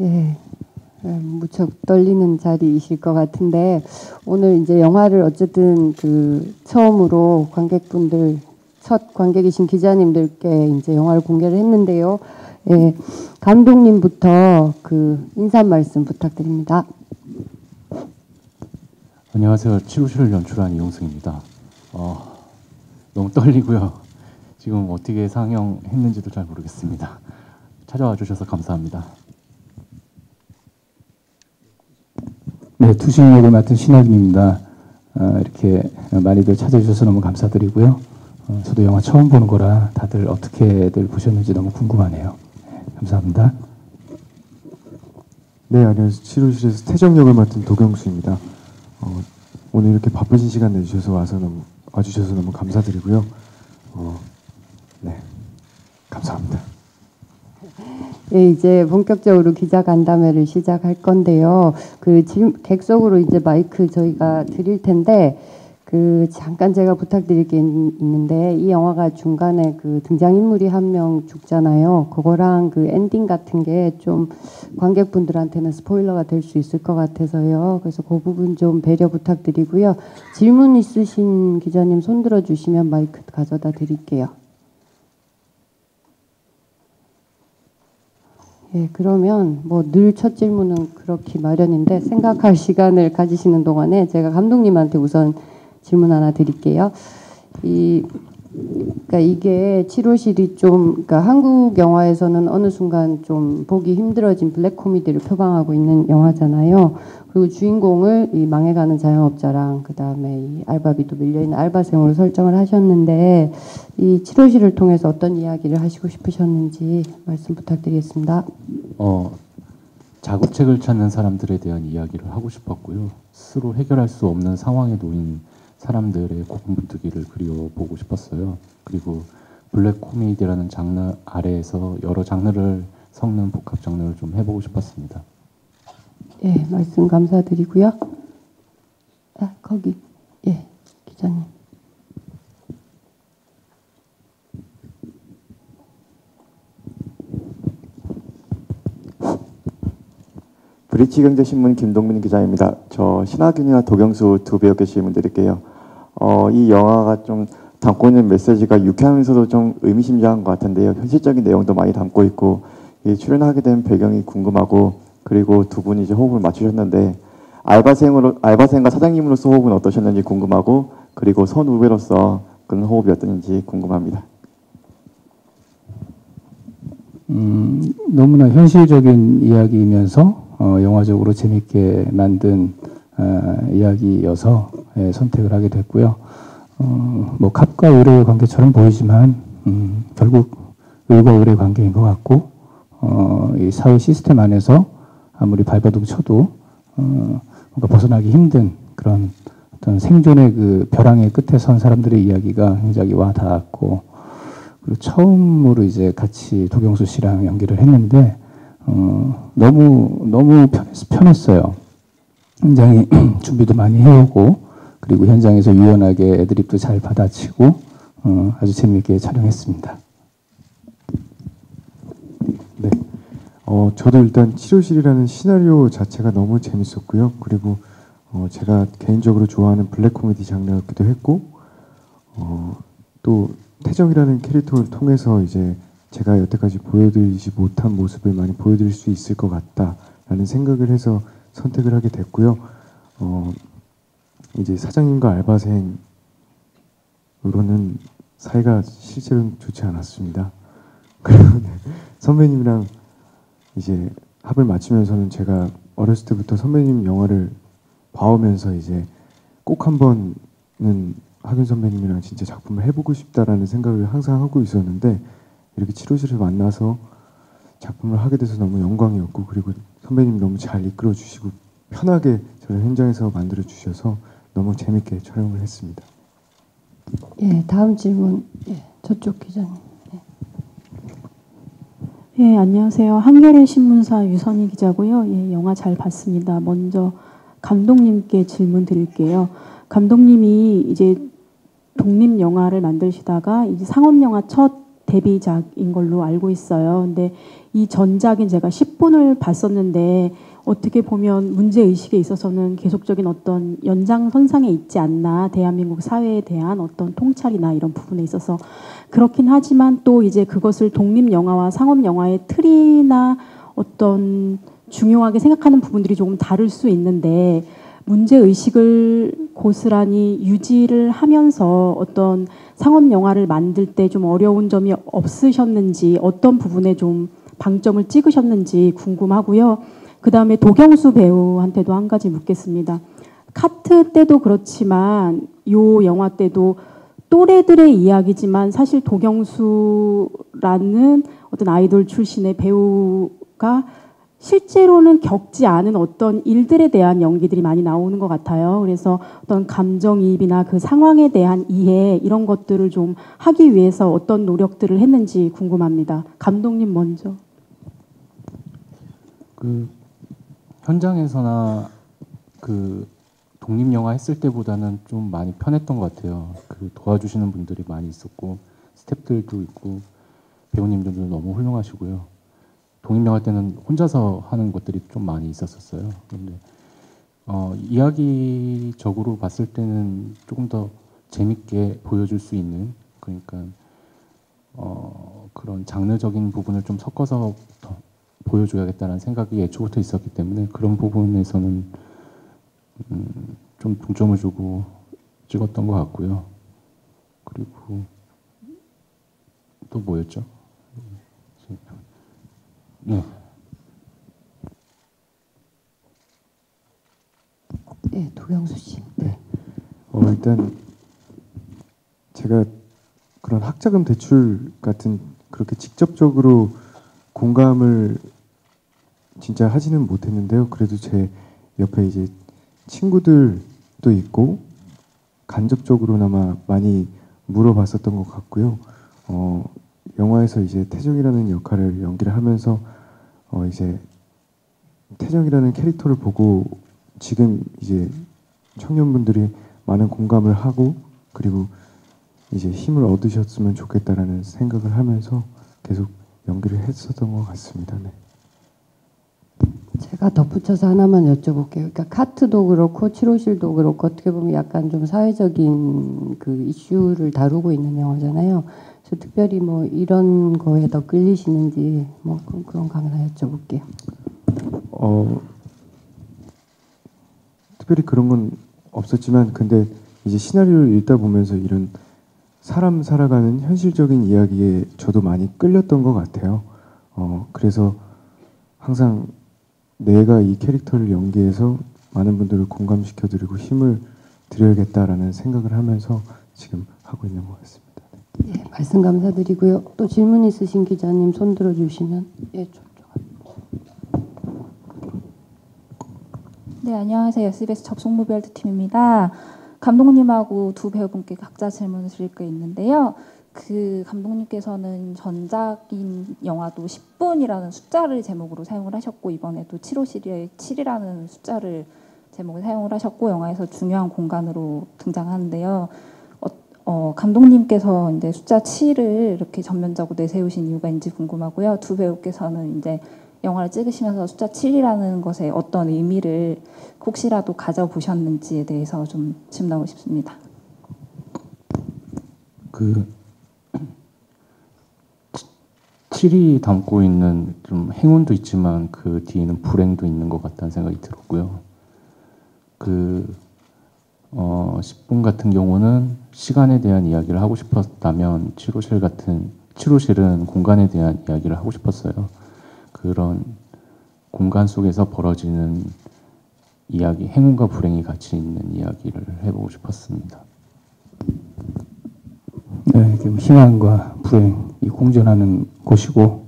예, 무척 떨리는 자리이실 것 같은데 오늘 이제 영화를 어쨌든 그 처음으로 관객분들 첫 관객이신 기자님들께 이제 영화를 공개를 했는데요. 예, 감독님부터 그 인사 말씀 부탁드립니다. 안녕하세요. 치루시를 연출한 이용승입니다. 너무 떨리고요. 지금 어떻게 상영했는지도 잘 모르겠습니다. 찾아와 주셔서 감사합니다. 네, 투신 역을 맡은 신학입니다. 이렇게 많이들 찾아주셔서 너무 감사드리고요. 저도 영화 처음 보는 거라 다들 어떻게들 보셨는지 너무 궁금하네요. 네, 감사합니다. 네, 안녕하세요. 치료실에서 태정 역을 맡은 도경수입니다. 오늘 이렇게 바쁘신 시간 내주셔서 와주셔서 너무 감사드리고요. 네, 감사합니다. 예, 이제 본격적으로 기자 간담회를 시작할 건데요. 그 객석으로 이제 마이크 저희가 드릴 텐데 그 잠깐 제가 부탁드릴 게 있는데 이 영화가 중간에 그 등장인물이 한 명 죽잖아요. 그거랑 그 엔딩 같은 게 좀 관객분들한테는 스포일러가 될 수 있을 것 같아서요. 그래서 그 부분 좀 배려 부탁드리고요. 질문 있으신 기자님 손 들어 주시면 마이크 가져다 드릴게요. 예, 그러면 뭐 늘 첫 질문은 그렇게 마련인데 생각할 시간을 가지시는 동안에 제가 감독님한테 우선 질문 하나 드릴게요. 그러니까 이게 치료실이 좀, 그러니까 한국 영화에서는 어느 순간 좀 보기 힘들어진 블랙 코미디를 표방하고 있는 영화잖아요. 그리고 주인공을 이 망해가는 자영업자랑 그 다음에 이 알바비도 밀려있는 알바생으로 설정을 하셨는데 이 치료실을 통해서 어떤 이야기를 하시고 싶으셨는지 말씀 부탁드리겠습니다. 자구책을 찾는 사람들에 대한 이야기를 하고 싶었고요. 스스로 해결할 수 없는 상황에 놓인 사람들의 고군분투기를 그려보고 싶었어요. 그리고 블랙 코미디라는 장르 아래에서 여러 장르를 섞는 복합 장르를 좀 해보고 싶었습니다. 예, 말씀 감사드리고요. 거기, 예, 기자님. 브리치경제신문 김동민 기자입니다. 저 신하균이나 도경수 두 배우께 질문 드릴게요. 이 영화가 좀 담고 있는 메시지가 유쾌하면서도 좀 의미심장한 것 같은데요. 현실적인 내용도 많이 담고 있고 출연하게 된 배경이 궁금하고 그리고 두 분이 이제 호흡을 맞추셨는데 알바생과 사장님으로서 호흡은 어떠셨는지 궁금하고 그리고 선후배로서 그런 호흡이 어떤지 궁금합니다. 너무나 현실적인 이야기이면서 영화적으로 재밌게 만든 이야기여서 선택을 하게 됐고요. 뭐 갑과 을의 관계처럼 보이지만 결국 을과 을의 관계인 것 같고 이 사회 시스템 안에서 아무리 발버둥 쳐도 뭔가 벗어나기 힘든 그런 어떤 생존의 그 벼랑의 끝에 선 사람들의 이야기가 굉장히 와 닿았고 그리고 처음으로 이제 같이 도경수 씨랑 연기를 했는데 너무 편했어요. 굉장히 준비도 많이 해오고 그리고 현장에서 유연하게 애드립도 잘 받아치고 아주 재미있게 촬영했습니다. 네, 저도 일단 치료실이라는 시나리오 자체가 너무 재밌었고요. 그리고 제가 개인적으로 좋아하는 블랙 코미디 장르였기도 했고 또 태정이라는 캐릭터를 통해서 이제 제가 여태까지 보여드리지 못한 모습을 많이 보여드릴 수 있을 것 같다라는 생각을 해서 선택을 하게 됐고요. 이제 사장님과 알바생으로는 사이가 실제로는 좋지 않았습니다. 그리고 선배님이랑 이제 합을 맞추면서는 제가 어렸을 때부터 선배님 영화를 봐오면서 이제 꼭 한 번은 하균 선배님이랑 진짜 작품을 해보고 싶다라는 생각을 항상 하고 있었는데 이렇게 치료실을 만나서 작품을 하게 돼서 너무 영광이었고 그리고 선배님 너무 잘 이끌어 주시고 편하게 저를 현장에서 만들어 주셔서 너무 재밌게 촬영을 했습니다. 예, 다음 질문. 예, 저쪽 기자님. 예, 안녕하세요. 한겨레 신문사 유선희 기자고요. 예, 영화 잘 봤습니다. 먼저 감독님께 질문 드릴게요. 감독님이 이제 독립 영화를 만드시다가 이제 상업 영화 첫 데뷔작인 걸로 알고 있어요. 근데 이 전작인 제가 10분을 봤었는데 어떻게 보면 문제의식에 있어서는 계속적인 어떤 연장선상에 있지 않나, 대한민국 사회에 대한 어떤 통찰이나 이런 부분에 있어서 그렇긴 하지만 또 이제 그것을 독립영화와 상업영화의 틀이나 어떤 중요하게 생각하는 부분들이 조금 다를 수 있는데 문제의식을 고스란히 유지를 하면서 어떤 상업영화를 만들 때 좀 어려운 점이 없으셨는지, 어떤 부분에 좀 방점을 찍으셨는지 궁금하고요. 그 다음에 도경수 배우한테도 한 가지 묻겠습니다. 카트 때도 그렇지만 요 영화 때도 또래들의 이야기지만 사실 도경수라는 어떤 아이돌 출신의 배우가 실제로는 겪지 않은 어떤 일들에 대한 연기들이 많이 나오는 것 같아요. 그래서 어떤 감정이입이나 그 상황에 대한 이해 이런 것들을 좀 하기 위해서 어떤 노력들을 했는지 궁금합니다. 감독님 먼저. 그 현장에서나 그 독립영화 했을 때보다는 좀 많이 편했던 것 같아요. 그 도와주시는 분들이 많이 있었고 스태프들도 있고 배우님들도 너무 훌륭하시고요. 독립영화 때는 혼자서 하는 것들이 좀 많이 있었어요. 그런데 이야기적으로 봤을 때는 조금 더 재밌게 보여줄 수 있는, 그러니까 그런 장르적인 부분을 좀 섞어서 더 보여줘야겠다는 생각이 애초부터 있었기 때문에 그런 부분에서는 좀 중점을 주고 찍었던 것 같고요. 그리고 또 뭐였죠? 네. 네, 도경수 씨. 네. 일단 제가 그런 학자금 대출 같은 그렇게 직접적으로 공감을 진짜 하지는 못했는데요. 그래도 제 옆에 이제 친구들도 있고 간접적으로나마 많이 물어봤었던 것 같고요. 영화에서 이제 태정이라는 역할을 연기를 하면서 이제 태정이라는 캐릭터를 보고 지금 이제 청년분들이 많은 공감을 하고 그리고 이제 힘을 얻으셨으면 좋겠다라는 생각을 하면서 계속 연기를 했었던 것 같습니다. 네. 제가 덧붙여서 하나만 여쭤볼게요. 그러니까 카트도 그렇고 치료실도 그렇고 어떻게 보면 약간 좀 사회적인 그 이슈를 다루고 있는 영화잖아요. 그래서 특별히 뭐 이런 거에 더 끌리시는지 뭐 그런 거 하나 여쭤볼게요. 특별히 그런 건 없었지만 근데 이제 시나리오를 읽다 보면서 이런 사람 살아가는 현실적인 이야기에 저도 많이 끌렸던 것 같아요. 그래서 항상 내가 이 캐릭터를 연기해서 많은 분들을 공감시켜드리고 힘을 드려야겠다라는 생각을 하면서 지금 하고 있는 것 같습니다. 예, 말씀 감사드리고요. 또 질문 있으신 기자님 손 들어주시면 예, 네, 안녕하세요. SBS 접속무비얼드 팀입니다. 감독님하고 두 배우분께 각자 질문을 드릴 게 있는데요. 그 감독님께서는 전작인 영화도 10분이라는 숫자를 제목으로 사용을 하셨고 이번에도 7호실의 7이라는 숫자를 제목을 사용을 하셨고 영화에서 중요한 공간으로 등장하는데요. 감독님께서 이제 숫자 7을 이렇게 전면적으로 내세우신 이유가인지 궁금하고요. 두 배우께서는 이제 영화를 찍으시면서 숫자 7이라는 것에 어떤 의미를 혹시라도 가져보셨는지에 대해서 좀 질문하고 싶습니다. 그 7이 담고 있는 좀 행운도 있지만 그 뒤에는 불행도 있는 것 같다는 생각이 들었고요. 10분 같은 경우는 시간에 대한 이야기를 하고 싶었다면 7호실은 공간에 대한 이야기를 하고 싶었어요. 그런 공간 속에서 벌어지는 이야기, 행운과 불행이 같이 있는 이야기를 해보고 싶었습니다. 네, 희망과 불행이 공존하는 곳이고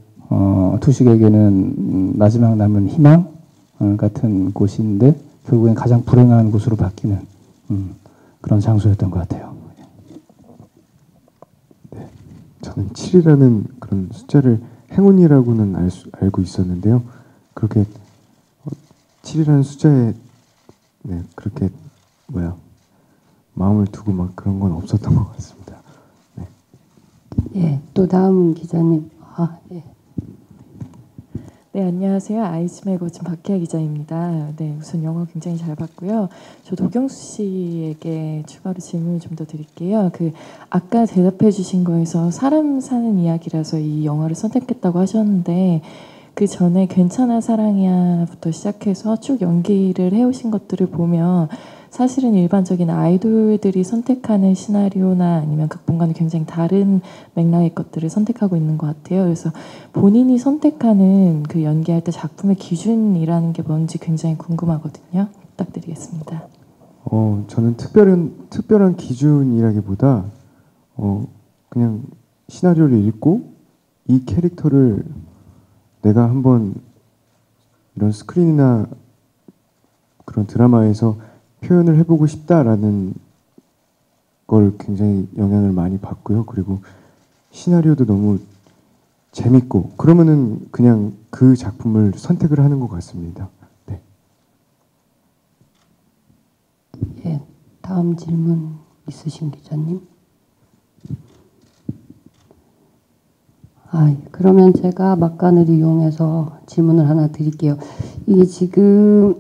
투식에게는 마지막 남은 희망 같은 곳인데 결국엔 가장 불행한 곳으로 바뀌는 그런 장소였던 것 같아요. 네, 저는 7이라는 그런 숫자를 행운이라고는 알고 있었는데요. 그렇게 7이라는 숫자에 네, 그렇게 마음을 두고 막 그런 건 없었던 것 같습니다. 네. 예, 또 다음 기자님. 예. 네, 안녕하세요. 아이즈의 거진 박혜아 기자입니다. 네, 우선 영화 굉장히 잘 봤고요. 저 도경수 씨에게 추가로 질문을 좀 더 드릴게요. 아까 대답해 주신 거에서 사람 사는 이야기라서 이 영화를 선택했다고 하셨는데 그 전에 괜찮아 사랑이야부터 시작해서 쭉 연기를 해오신 것들을 보면 사실은 일반적인 아이돌들이 선택하는 시나리오나 아니면 극본과는 굉장히 다른 맥락의 것들을 선택하고 있는 것 같아요. 그래서 본인이 선택하는 그 연기할 때 작품의 기준이라는 게 뭔지 굉장히 궁금하거든요. 부탁드리겠습니다. 저는 특별한 기준이라기보다 그냥 시나리오를 읽고 이 캐릭터를 내가 한번 이런 스크린이나 그런 드라마에서 표현을 해보고 싶다라는 걸 굉장히 영향을 많이 받고요. 그리고 시나리오도 너무 재밌고 그러면은 그냥 그 작품을 선택을 하는 것 같습니다. 네. 예, 다음 질문 있으신 기자님? 그러면 제가 막간을 이용해서 질문을 하나 드릴게요. 이게 지금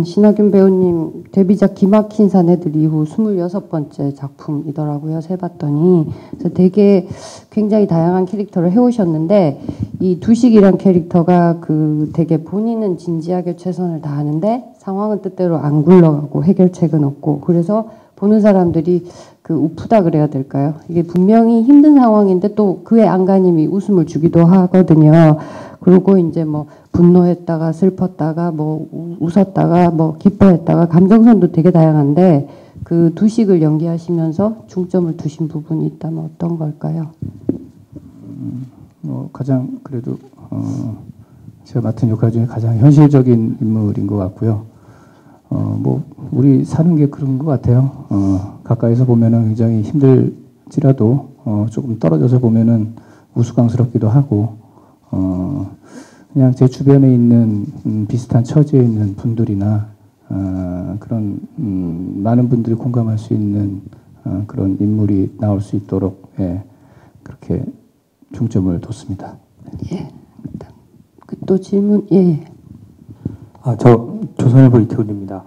신하균 배우님 데뷔작 기막힌 사내들 이후 26번째 작품이더라고요. 세봤더니. 그래서 되게 굉장히 다양한 캐릭터를 해오셨는데 이 두식이란 캐릭터가 되게 본인은 진지하게 최선을 다하는데 상황은 뜻대로 안 굴러가고 해결책은 없고 그래서 보는 사람들이 우프다 그래야 될까요? 이게 분명히 힘든 상황인데 또 그의 안간힘이 웃음을 주기도 하거든요. 그리고 이제 뭐 분노했다가 슬펐다가 뭐 웃었다가 뭐 기뻐했다가 감정선도 되게 다양한데 그 두식을 연기하시면서 중점을 두신 부분이 있다면 어떤 걸까요? 가장 그래도 제가 맡은 역할 중에 가장 현실적인 인물인 것 같고요. 뭐 우리 사는 게 그런 것 같아요. 가까이서 보면은 굉장히 힘들지라도 조금 떨어져서 보면은 우스꽝스럽기도 하고 그냥 제 주변에 있는 비슷한 처지에 있는 분들이나 그런 많은 분들이 공감할 수 있는 그런 인물이 나올 수 있도록 그렇게 중점을 뒀습니다. 예. 또 질문 예. 저 조선일보 이태훈입니다.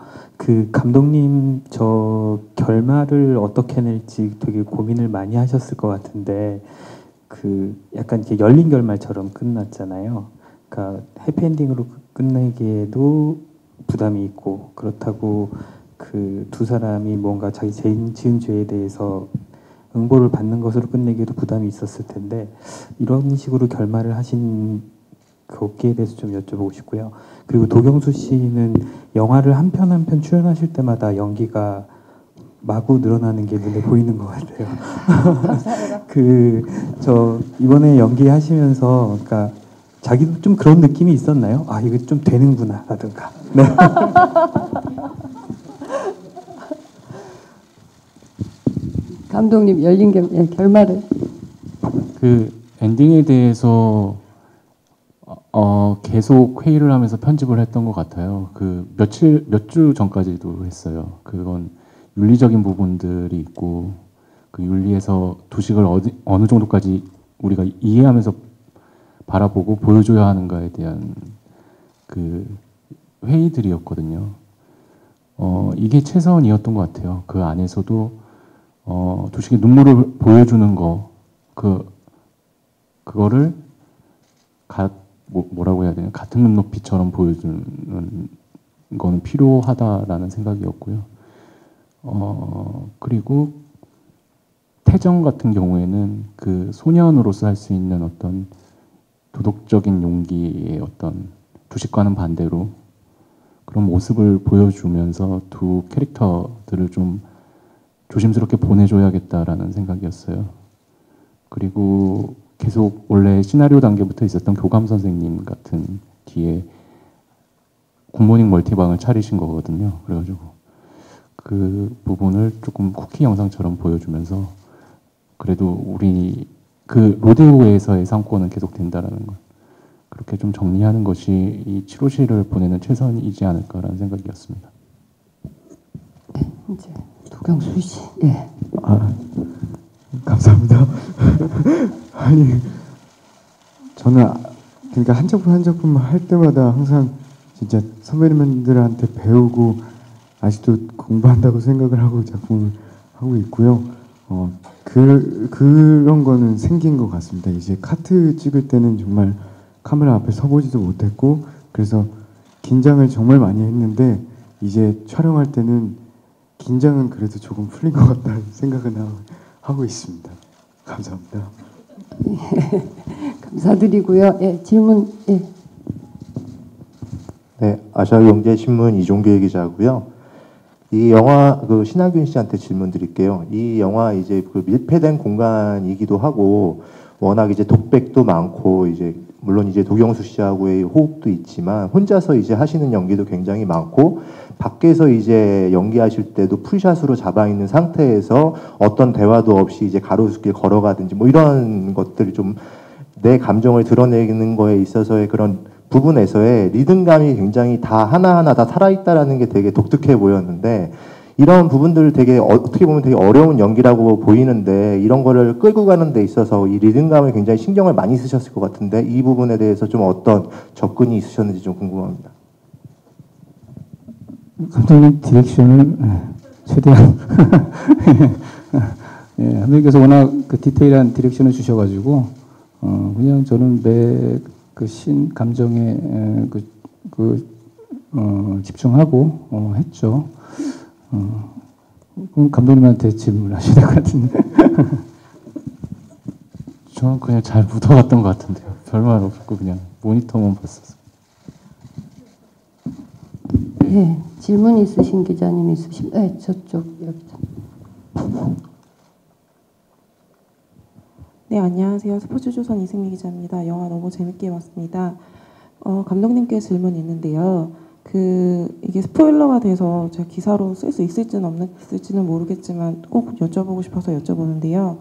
감독님 저 결말을 어떻게 낼지 되게 고민을 많이 하셨을 것 같은데 약간 이렇게 열린 결말처럼 끝났잖아요. 그러니까 해피엔딩으로 끝내기에도 부담이 있고 그렇다고 두 사람이 뭔가 자기 지은 죄에 대해서 응보를 받는 것으로 끝내기에도 부담이 있었을 텐데 이런 식으로 결말을 하신 거기에 대해서 좀 여쭤보고 싶고요. 그리고 도경수 씨는 영화를 한 편 한 편 출연하실 때마다 연기가 마구 늘어나는 게 눈에 보이는 것 같아요. 저 이번에 연기하시면서 그러니까 자기도 좀 그런 느낌이 있었나요? 이거 좀 되는구나 라든가. 네. 감독님 열린 결말을 엔딩에 대해서 계속 회의를 하면서 편집을 했던 것 같아요. 몇 주 전까지도 했어요. 그건 윤리적인 부분들이 있고 그 윤리에서 두식을 어느 정도까지 우리가 이해하면서 바라보고 보여줘야 하는가에 대한 회의들이었거든요. 이게 최선이었던 것 같아요. 그 안에서도 두식의 눈물을 보여주는 그거를 뭐라고 해야 되나 같은 눈높이처럼 보여주는 거는 필요하다라는 생각이었고요. 그리고 태정 같은 경우에는 소년으로서 할 수 있는 어떤 도덕적인 용기의 어떤 두식과는 반대로 그런 모습을 보여주면서 두 캐릭터들을 좀 조심스럽게 보내줘야겠다라는 생각이었어요. 그리고 계속 원래 시나리오 단계부터 있었던 교감 선생님 같은 뒤에 굿모닝 멀티방을 차리신 거거든요. 그래가지고 그 부분을 조금 쿠키 영상처럼 보여주면서 그래도 우리 로데오에서의 상권은 계속 된다라는 것 그렇게 좀 정리하는 것이 이 7호시를 보내는 최선이지 않을까라는 생각이었습니다. 네, 이제 도경수 씨. 예. 감사합니다. 아니 저는 그러니까 한 작품 한 작품 할 때마다 항상 진짜 선배님들한테 배우고 아직도 공부한다고 생각을 하고 작품을 하고 있고요. 그런 거는 생긴 것 같습니다. 이제 카트 찍을 때는 정말 카메라 앞에 서보지도 못했고 그래서 긴장을 정말 많이 했는데 이제 촬영할 때는 긴장은 그래도 조금 풀린 것 같다는 생각은 하고 있습니다. 감사합니다. 예, 감사드리고요. 예, 질문. 예. 네, 아시아경제신문 이종규 기자고요. 이 영화 그 신하균 씨한테 질문 드릴게요. 이 영화 이제 그 밀폐된 공간이기도 하고 워낙 이제 독백도 많고 이제 물론 이제 도경수 씨하고의 호흡도 있지만 혼자서 이제 하시는 연기도 굉장히 많고 밖에서 이제 연기하실 때도 풀샷으로 잡아 있는 상태에서 어떤 대화도 없이 이제 가로수길 걸어가든지 뭐 이런 것들이 좀 내 감정을 드러내는 거에 있어서의 그런 부분에서의 리듬감이 굉장히 다 하나하나 다 살아있다라는 게 되게 독특해 보였는데 이런 부분들을 되게 어떻게 보면 되게 어려운 연기라고 보이는데 이런 거를 끌고 가는 데 있어서 이 리듬감을 굉장히 신경을 많이 쓰셨을 것 같은데 이 부분에 대해서 좀 어떤 접근이 있으셨는지 좀 궁금합니다. 감독님 디렉션을 최대한 예, 감독님께서 워낙 그 디테일한 디렉션을 주셔가지고 그냥 저는 매 그 신 감정에 집중하고 했죠. 그럼 감독님한테 질문하셔야 될 것 같은데. 저는 그냥 잘 묻어갔던 것 같은데요. 별말 없고 그냥 모니터만 봤었어요. 예, 질문 있으신 기자님 있으신? 네, 저쪽 여기. 네, 안녕하세요. 스포츠조선 이승미 기자입니다. 영화 너무 재밌게 봤습니다. 감독님께 질문이 있는데요. 이게 스포일러가 돼서 제가 기사로 쓸 수 있을지는 모르겠지만 꼭 여쭤보고 싶어서 여쭤보는데요.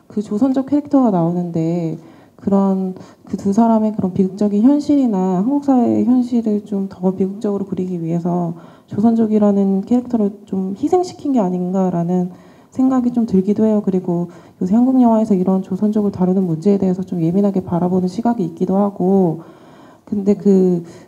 그 조선족 캐릭터가 나오는데 그런 그 두 사람의 그런 비극적인 현실이나 한국 사회의 현실을 좀 더 비극적으로 그리기 위해서 조선족이라는 캐릭터를 좀 희생시킨 게 아닌가라는 생각이 좀 들기도 해요. 그리고 요새 한국 영화에서 이런 조선족을 다루는 문제에 대해서 좀 예민하게 바라보는 시각이 있기도 하고, 근데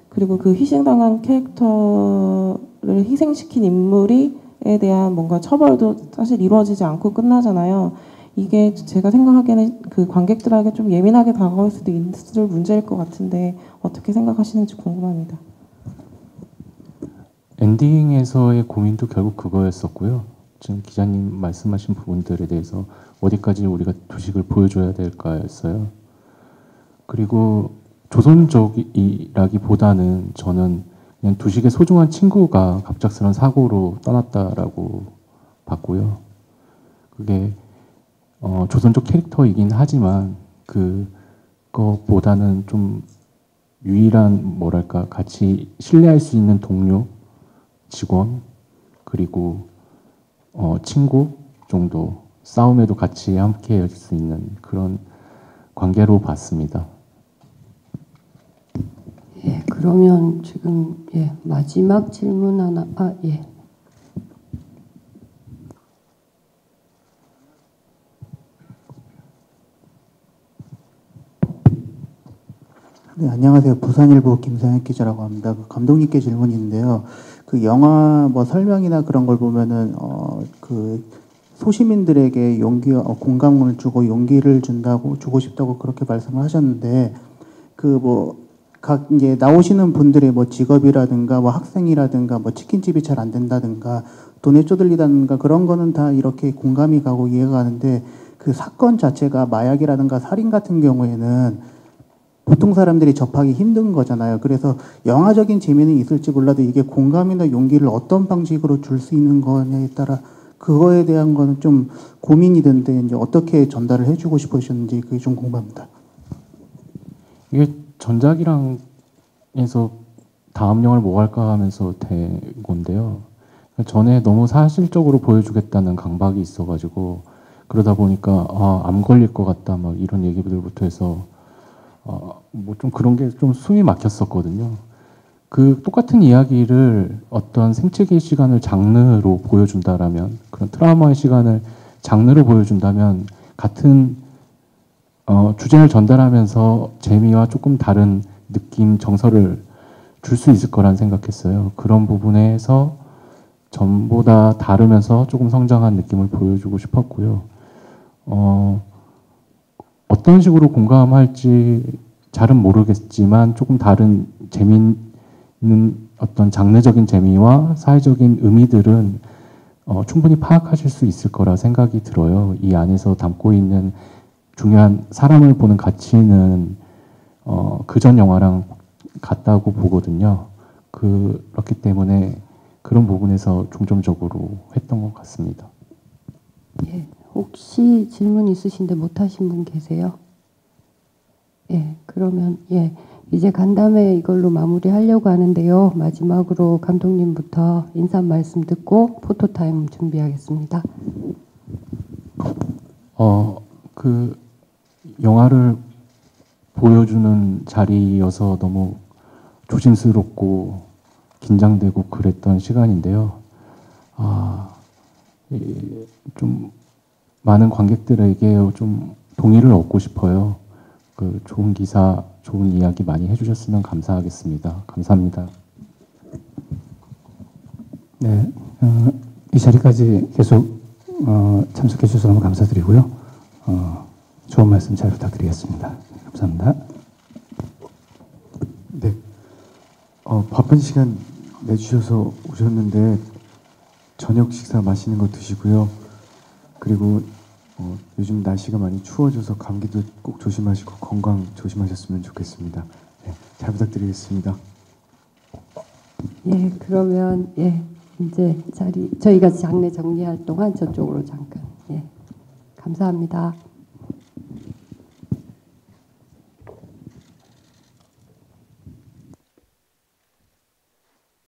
그리고 그 희생당한 캐릭터를 희생시킨 인물에 대한 뭔가 처벌도 사실 이루어지지 않고 끝나잖아요. 이게 제가 생각하기에는 그 관객들에게 좀 예민하게 다가올 수도 있을 문제일 것 같은데 어떻게 생각하시는지 궁금합니다. 엔딩에서의 고민도 결국 그거였었고요. 지금 기자님 말씀하신 부분들에 대해서 어디까지 우리가 도식을 보여줘야 될까였어요. 그리고 조선족이라기보다는 저는 그냥 두식의 소중한 친구가 갑작스런 사고로 떠났다라고 봤고요. 그게 조선족 캐릭터이긴 하지만 그거보다는 좀 유일한 뭐랄까 같이 신뢰할 수 있는 동료, 직원, 그리고 친구 정도 싸움에도 같이 함께 할 수 있는 그런 관계로 봤습니다. 예, 그러면 지금 예, 마지막 질문 하나. 예. 네, 안녕하세요. 부산일보 김상혁 기자라고 합니다. 감독님께 질문이 있는데요. 그 영화 뭐 설명이나 그런 걸 보면은 그 소시민들에게 공감을 주고 용기를 주고 싶다고 그렇게 말씀을 하셨는데 각 이제 나오시는 분들의 뭐 직업이라든가 뭐 학생이라든가 뭐 치킨집이 잘 안 된다든가 돈에 쪼들리다든가 그런 거는 다 이렇게 공감이 가고 이해가 가는데 그 사건 자체가 마약이라든가 살인 같은 경우에는 보통 사람들이 접하기 힘든 거잖아요. 그래서 영화적인 재미는 있을지 몰라도 이게 공감이나 용기를 어떤 방식으로 줄 수 있는 거냐에 따라 그거에 대한 거는 좀 고민이 되는데 이제 어떻게 전달을 해주고 싶으셨는지 그게 좀 궁금합니다. 이게 전작이랑 해서 다음 영화를 뭐 할까 하면서 된 건데요. 전에 너무 사실적으로 보여주겠다는 강박이 있어가지고 그러다 보니까 암 걸릴 것 같다 막 이런 얘기들부터 해서 뭐 좀 그런 게 좀 숨이 막혔었거든요. 그 똑같은 이야기를 어떤 생체기의 시간을 장르로 보여준다라면 그런 트라우마의 시간을 장르로 보여준다면 같은 주제를 전달하면서 재미와 조금 다른 느낌, 정서를 줄 수 있을 거란 생각했어요. 그런 부분에서 전보다 다르면서 조금 성장한 느낌을 보여주고 싶었고요. 어떤 식으로 공감할지 잘은 모르겠지만 조금 다른 재미있는 어떤 장르적인 재미와 사회적인 의미들은 충분히 파악하실 수 있을 거라 생각이 들어요. 이 안에서 담고 있는 중요한 사람을 보는 가치는 그전 영화랑 같다고 보거든요. 그렇기 때문에 그런 부분에서 중점적으로 했던 것 같습니다. 예, 혹시 질문 있으신데 못하신 분 계세요? 예, 그러면 예, 이제 간담회 이걸로 마무리하려고 하는데요. 마지막으로 감독님부터 인사 말씀 듣고 포토타임 준비하겠습니다. 그 영화를 보여주는 자리여서 너무 조심스럽고 긴장되고 그랬던 시간인데요. 좀 많은 관객들에게 좀 동의를 얻고 싶어요. 그 좋은 기사, 좋은 이야기 많이 해주셨으면 감사하겠습니다. 감사합니다. 네, 이 자리까지 계속 참석해 주셔서 너무 감사드리고요. 좋은 말씀 잘 부탁드리겠습니다. 감사합니다. 네. 바쁜 시간 내주셔서 오셨는데 저녁 식사 맛있는 거 드시고요. 그리고 요즘 날씨가 많이 추워져서 감기도 꼭 조심하시고 건강 조심하셨으면 좋겠습니다. 네, 잘 부탁드리겠습니다. 예, 그러면 예, 이제 자리 저희가 장례 정리할 동안 저쪽으로 잠깐 예, 감사합니다.